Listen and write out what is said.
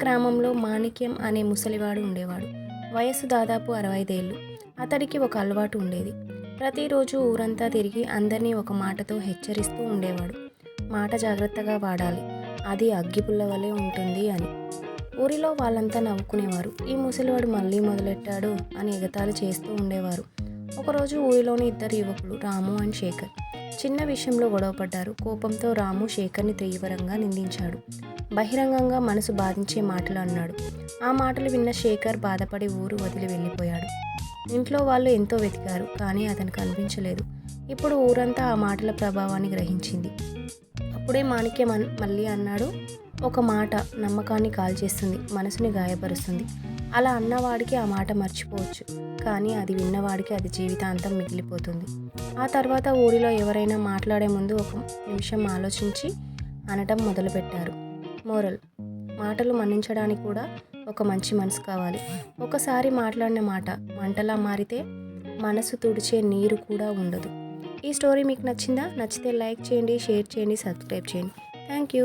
గ్రామంలో మాణిక్యం అనే ముసలివాడు ఉండేవాడు. వయస్సు దాదాపు 65 ఏళ్ళు. అతడికి ఒక అలవాటు ఉండేది. ప్రతిరోజు ఊరంతా తిరిగి అందరినీ ఒక మాటతో హెచ్చరిస్తూ ఉండేవాడు. మాట జాగ్రత్తగా వాడాలి, అది అగ్గిపుల్ల వలె ఉంటుంది అని. ఊరిలో వాళ్ళంతా నవ్వుకునేవారు. ఈ ముసలివాడు మళ్ళీ మొదలెట్టాడు అని ఎగతాళి చేస్తూ ఉండేవారు. ఒకరోజు ఊరిలోని ఇద్దరు యువకులు, రాము అండ్ శేఖర్, చిన్న విషయంలో గొడవపడ్డారు. కోపంతో రాము శేఖర్ని తీవ్రంగా నిందించాడు. బహిరంగంగా మనసు బాధించే మాటలు అన్నాడు. ఆ మాటలు విన్న శేఖర్ బాధపడి ఊరు వదిలి వెళ్ళిపోయాడు. ఇంట్లో వాళ్ళు ఎంతో వెతికారు, కానీ అతనికి కనిపించలేదు. ఇప్పుడు ఊరంతా ఆ మాటల ప్రభావాన్ని గ్రహించింది. అప్పుడే మాణిక్యం మళ్ళీ అన్నాడు, ఒక మాట నమ్మకాన్ని కాల్చేస్తుంది, మనసుని గాయపరుస్తుంది. అలా అన్నవాడికి ఆ మాట మర్చిపోవచ్చు, కానీ అది విన్నవాడికి అది జీవితాంతం మిగిలిపోతుంది. ఆ తర్వాత ఊరిలో ఎవరైనా మాట్లాడే ముందు ఒక నిమిషం ఆలోచించి అనటం మొదలుపెట్టారు. మోరల్: మాటలు మన్నించడానికి కూడా ఒక మంచి మనసు కావాలి. ఒకసారి మాట్లాడిన మాట మంటలా మారితే మనసు తుడిచే నీరు కూడా ఉండదు. ఈ స్టోరీ మీకు నచ్చిందా? నచ్చితే లైక్ చేయండి, షేర్ చేయండి, సబ్స్క్రైబ్ చేయండి. Thank you.